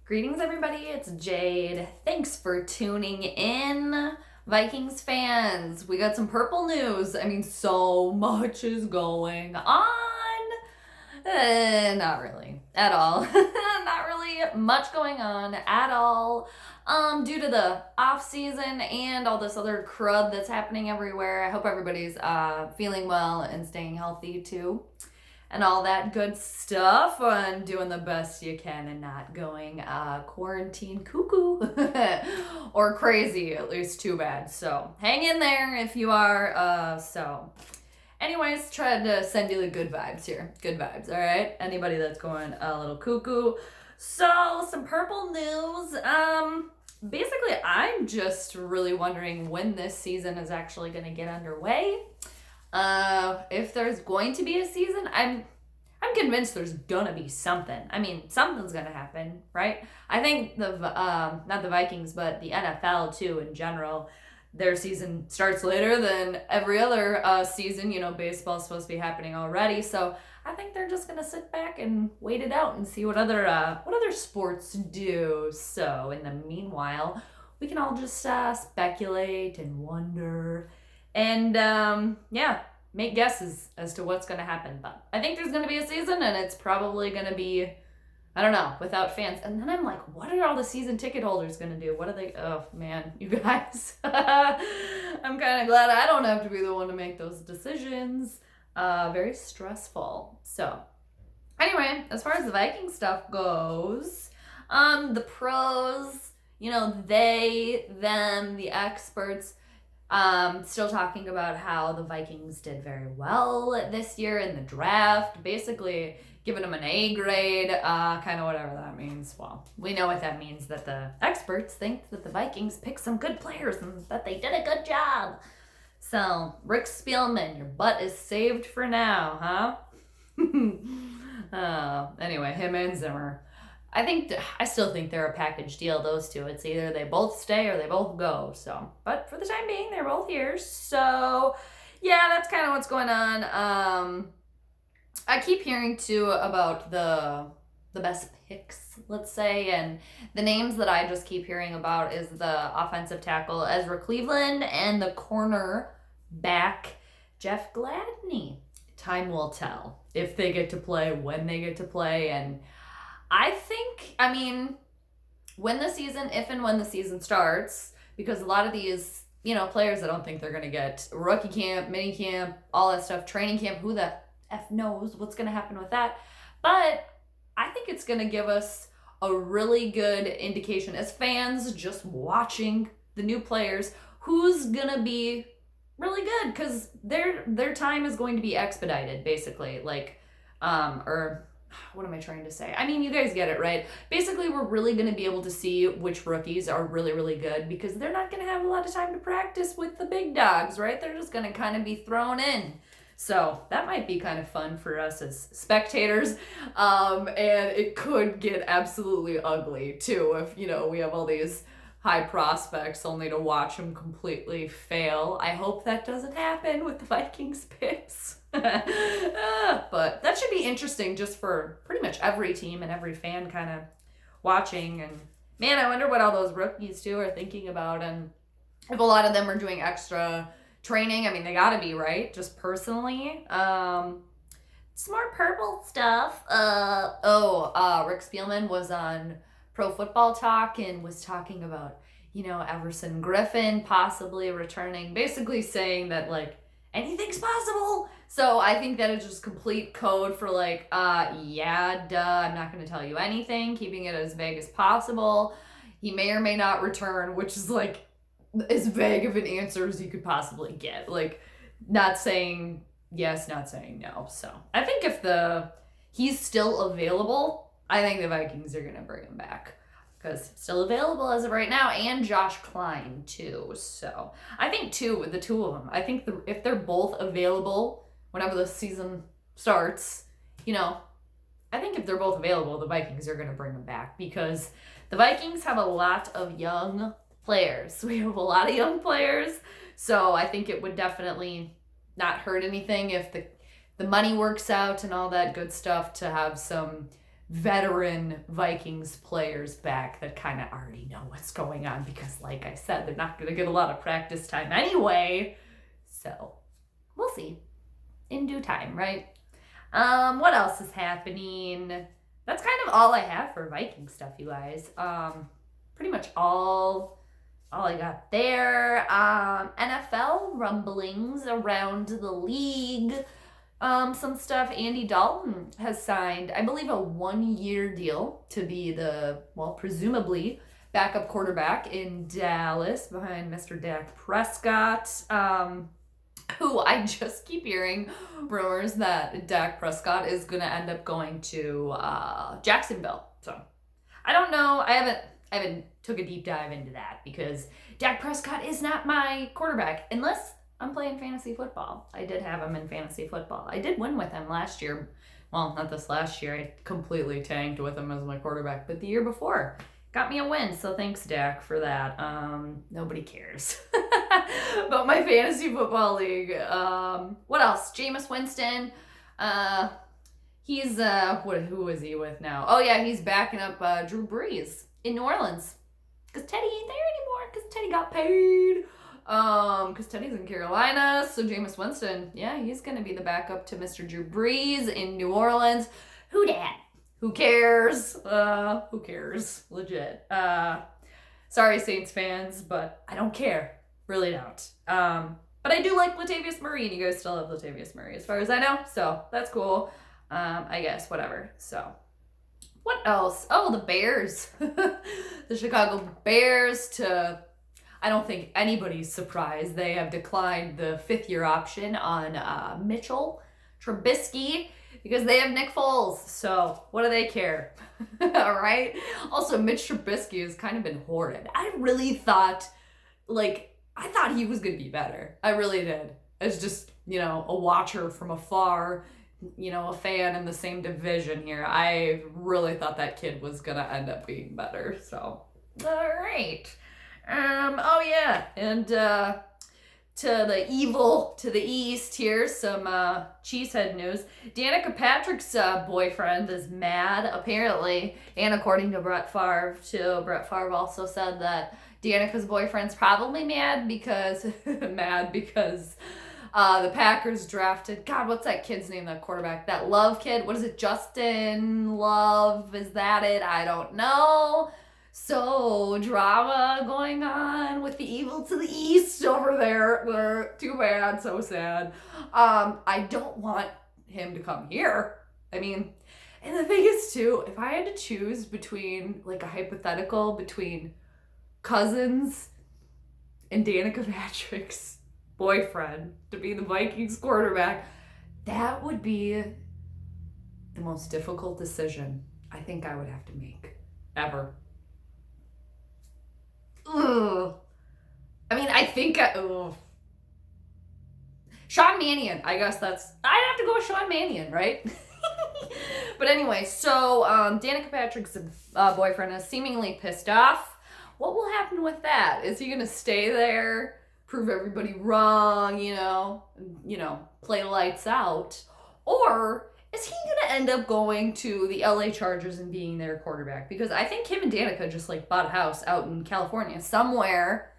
Greetings, everybody. It's Jade. Thanks for tuning in, Vikings fans. We got some purple news. I mean, so much is going on. Not really at all. Not really much going on at all. Due to the off season and all this other crud that's happening everywhere. I hope everybody's feeling well and staying healthy too, and all that good stuff, and doing the best you can and not going quarantine cuckoo or crazy, at least too bad. So hang in there if you are. Anyways, try to send you the good vibes here. Good vibes, all right? Anybody that's going a little cuckoo. So some purple news. Basically, I'm just really wondering when this season is actually going to get underway. If there's going to be a season, I'm convinced there's gonna be something. I mean, something's gonna happen, right? I think not the Vikings, but the NFL too in general, their season starts later than every other season. You know, baseball's supposed to be happening already, so I think they're just gonna sit back and wait it out and see what other sports do. So in the meanwhile, we can all just speculate and wonder, and make guesses as to what's going to happen. But I think there's going to be a season, and it's probably going to be, I don't know, without fans. And then I'm like, what are all the season ticket holders going to do? What are they? Oh, man, you guys. I'm kind of glad I don't have to be the one to make those decisions. Very stressful. So anyway, as far as the Viking stuff goes, the pros, they, them, the experts, still talking about how the Vikings did very well this year in the draft, basically giving them an A grade, kind of whatever that means. Well, we know what that means, that the experts think that the Vikings picked some good players and that they did a good job. So, Rick Spielman, your butt is saved for now, huh? Anyway, him and Zimmer. I still think they're a package deal, those two. It's either they both stay or they both go. So, but for the time being, they're both here. So, yeah, that's kind of what's going on. I keep hearing too about the best picks, let's say, and the names that I just keep hearing about is the offensive tackle Ezra Cleveland and the corner back Jeff Gladney. Time will tell if they get to play, when they get to play, and if and when the season starts, because a lot of these, players, I don't think they're going to get rookie camp, mini camp, all that stuff, training camp, who the F knows what's going to happen with that. But I think it's going to give us a really good indication as fans just watching the new players who's going to be really good, because their time is going to be expedited, basically. What am I trying to say? I mean, you guys get it, right? Basically, we're really going to be able to see which rookies are really, really good, because they're not going to have a lot of time to practice with the big dogs, right? They're just going to kind of be thrown in. So that might be kind of fun for us as spectators. And it could get absolutely ugly, too, if, we have all these high prospects only to watch them completely fail. I hope that doesn't happen with the Vikings picks. But that should be interesting just for pretty much every team and every fan kind of watching. And man, I wonder what all those rookies too are thinking about, and if a lot of them are doing extra training. I mean, they gotta be, right? Just personally. Some more purple stuff. Rick Spielman was on Pro Football Talk and was talking about, Everson Griffen possibly returning, basically saying that, anything's possible. So I think that is just complete code for yeah, duh, I'm not going to tell you anything, keeping it as vague as possible. He may or may not return, which is as vague of an answer as you could possibly get. Not saying yes, not saying no. So I think if he's still available, I think the Vikings are going to bring him back, because it's still available as of right now, and Josh Kline too. So I think the two of them, I think if they're both available whenever the season starts, I think if they're both available, the Vikings are going to bring them back, because the Vikings have a lot of young players. We have a lot of young players, so I think it would definitely not hurt anything if the money works out and all that good stuff to have some veteran Vikings players back that kind of already know what's going on because, like I said, they're not going to get a lot of practice time anyway. So we'll see in due time, right? What else is happening? That's kind of all I have for Viking stuff, you guys. Pretty much all I got there. NFL rumblings around the league. Some stuff. Andy Dalton has signed, I believe, a 1-year deal to be presumably backup quarterback in Dallas behind Mr. Dak Prescott, who I just keep hearing rumors that Dak Prescott is going to end up going to Jacksonville. So I don't know. I haven't took a deep dive into that because Dak Prescott is not my quarterback unless I'm playing fantasy football. I did have him in fantasy football. I did win with him last year. Well, not this last year. I completely tanked with him as my quarterback, but the year before got me a win. So thanks, Dak, for that. Nobody cares about my fantasy football league. What else? Jameis Winston. He's who is he with now? Oh yeah, he's backing up Drew Brees in New Orleans because Teddy ain't there anymore because Teddy got paid. Because Teddy's in Carolina, so Jameis Winston, yeah, he's going to be the backup to Mr. Drew Brees in New Orleans. Who dat? Who cares? Who cares? Legit. Sorry, Saints fans, but I don't care. Really don't. But I do like Latavius Murray, and you guys still have Latavius Murray as far as I know, so that's cool. I guess, whatever. So, what else? Oh, the Bears. The Chicago Bears I don't think anybody's surprised. They have declined the 5th-year option on Mitchell Trubisky because they have Nick Foles. So what do they care? All right. Also, Mitch Trubisky has kind of been hoarded. I really thought, I thought he was going to be better. I really did. As just, a watcher from afar, a fan in the same division here. I really thought that kid was going to end up being better. So, all right. Oh yeah, and to the east here, some cheesehead news. Danica Patrick's boyfriend is mad, apparently, and according to Brett Favre, too. Brett Favre also said that Danica's boyfriend's probably mad because the Packers drafted, God, what's that kid's name, that quarterback? That Love kid? What is it, Justin Love? Is that it? I don't know. So, drama going on with the evil to the east over there. Too bad, so sad. I don't want him to come here. I mean, and the thing is, too, if I had to choose between, a hypothetical between Cousins and Danica Patrick's boyfriend to be the Vikings quarterback, that would be the most difficult decision I think I would have to make, ever. Ugh. I mean, I think Sean Mannion. I guess I'd have to go with Sean Mannion, right? But anyway, so Danica Patrick's boyfriend is seemingly pissed off. What will happen with that? Is he gonna stay there, prove everybody wrong, play lights out, or is he gonna end up going to the LA Chargers and being their quarterback? Because I think him and Danica just bought a house out in California somewhere.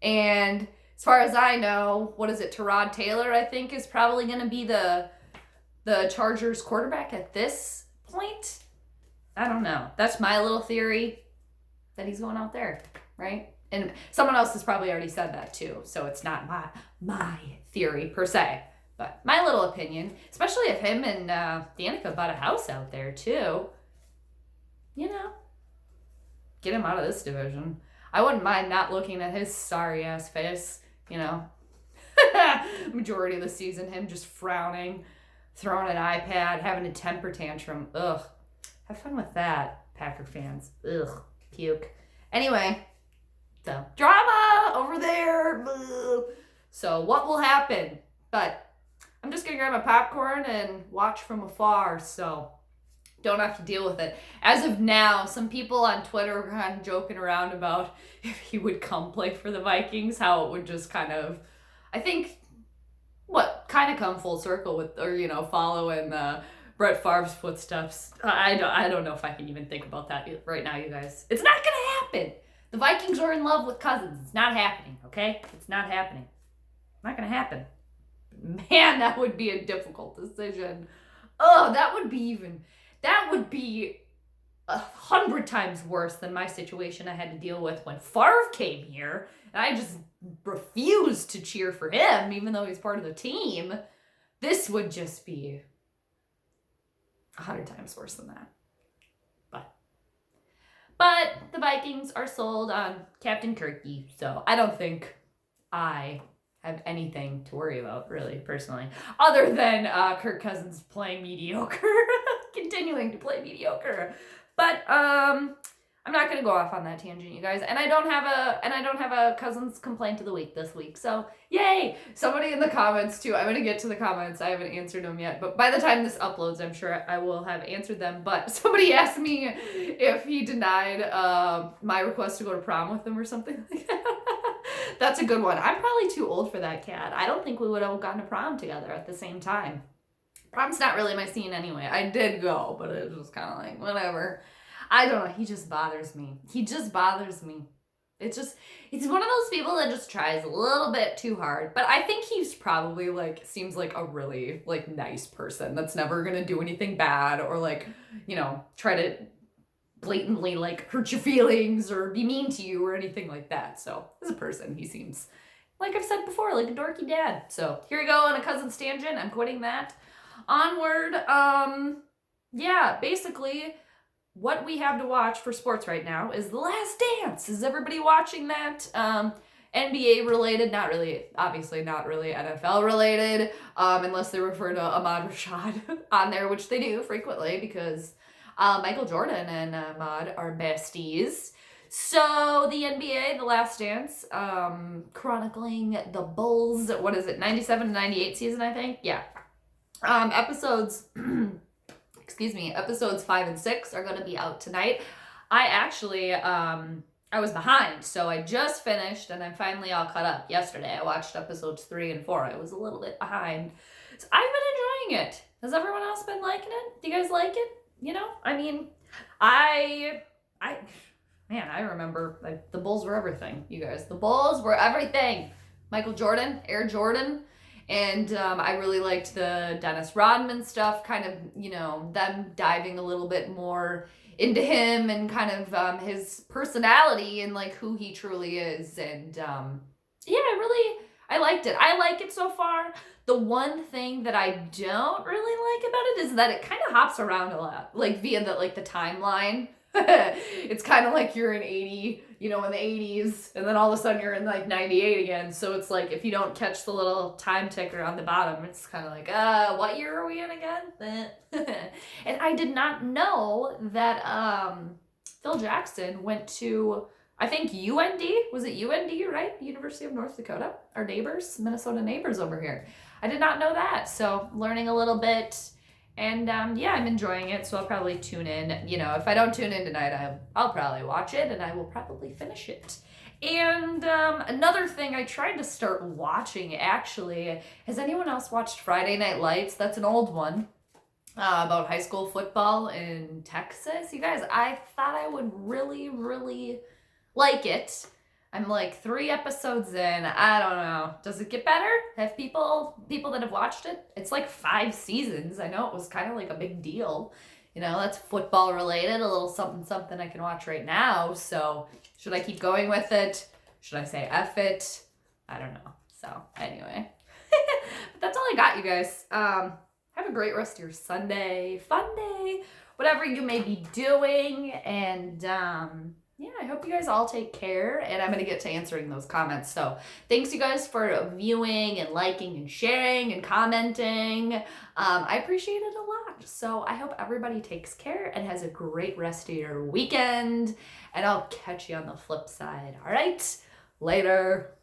And as far as I know, what is it? Tyrod Taylor, I think, is probably gonna be the Chargers quarterback at this point. I don't know. That's my little theory that he's going out there, right? And someone else has probably already said that too, so it's not my theory per se. But my little opinion, especially if him and Danica bought a house out there too, get him out of this division. I wouldn't mind not looking at his sorry ass face, majority of the season, him just frowning, throwing an iPad, having a temper tantrum. Ugh. Have fun with that, Packer fans. Ugh. Puke. Anyway, so drama over there. Boo. So what will happen? But I'm just going to grab my popcorn and watch from afar, so don't have to deal with it. As of now, some people on Twitter were kind of joking around about if he would come play for the Vikings, how it would just kind of, I think, come full circle with, or, following Brett Favre's footsteps. I don't know if I can even think about that right now, you guys. It's not gonna happen. The Vikings are in love with Cousins. It's not happening, okay? It's not happening. Not gonna happen. Man, that would be a difficult decision. Oh, that would be 100 times worse than my situation I had to deal with when Favre came here, and I just refused to cheer for him, even though he's part of the team. This would just be 100 times worse than that. But the Vikings are sold on Captain Kirky, so I don't think I have anything to worry about, really, personally, other than Kirk Cousins playing mediocre, continuing to play mediocre. But I'm not gonna go off on that tangent, you guys. And I don't have a Cousins complaint of the week this week. So yay! Somebody in the comments too. I'm gonna get to the comments. I haven't answered them yet, but by the time this uploads, I'm sure I will have answered them. But somebody asked me if he denied my request to go to prom with him or something like that. That's a good one. I'm probably too old for that, cat. I don't think we would have gone to prom together at the same time. Prom's not really my scene anyway. I did go, but it was just kind of like, whatever. I don't know. He just bothers me. It's one of those people that just tries a little bit too hard. But I think he's probably seems like a really nice person that's never going to do anything bad or try to blatantly hurt your feelings or be mean to you or anything like that. So as a person, he seems, like I've said before, like a dorky dad. So here we go on a Cousins tangent. I'm quitting that. Onward. Yeah, basically what we have to watch for sports right now is The Last Dance. Is everybody watching that? NBA related, not really, obviously not really NFL related, unless they refer to Ahmad Rashad on there, which they do frequently because Michael Jordan and Ahmad are besties. So the NBA, The Last Dance, chronicling the Bulls, 97 to 98 season, I think? Yeah. Episodes 5 and 6 are going to be out tonight. I actually, I was behind, so I just finished and I'm finally all caught up yesterday. I watched episodes 3 and 4. I was a little bit behind. So I've been enjoying it. Has everyone else been liking it? Do you guys like it? I mean, I remember the Bulls were everything, you guys. The Bulls were everything. Michael Jordan, Air Jordan. And I really liked the Dennis Rodman stuff, kind of, them diving a little bit more into him and kind of his personality and who he truly is. And I liked it. I like it so far. The one thing that I don't really like about it is that it kind of hops around a lot, via the timeline. It's kind of like you're in 80, in the 80s, and then all of a sudden you're in 98 again. So it's if you don't catch the little time ticker on the bottom, it's kind of what year are we in again? And I did not know that Phil Jackson went to, I think UND, was it UND, right? University of North Dakota, our neighbors, Minnesota neighbors over here. I did not know that. So learning a little bit. And I'm enjoying it, so I'll probably tune in. If I don't tune in tonight, I'll probably watch it, and I will probably finish it. And another thing I tried to start watching, actually, has anyone else watched Friday Night Lights? That's an old one about high school football in Texas. You guys, I thought I would really, really like it. I'm 3 episodes in. I don't know. Does it get better? Have people that have watched it? It's 5 seasons. I know it was kind of a big deal. That's football related, a little something I can watch right now. So should I keep going with it? Should I say F it? I don't know. So anyway, but that's all I got, you guys. Have a great rest of your Sunday, fun day, whatever you may be doing. And, I hope you guys all take care, and I'm going to get to answering those comments. So thanks, you guys, for viewing and liking and sharing and commenting. I appreciate it a lot. So I hope everybody takes care and has a great rest of your weekend, and I'll catch you on the flip side. All right? Later.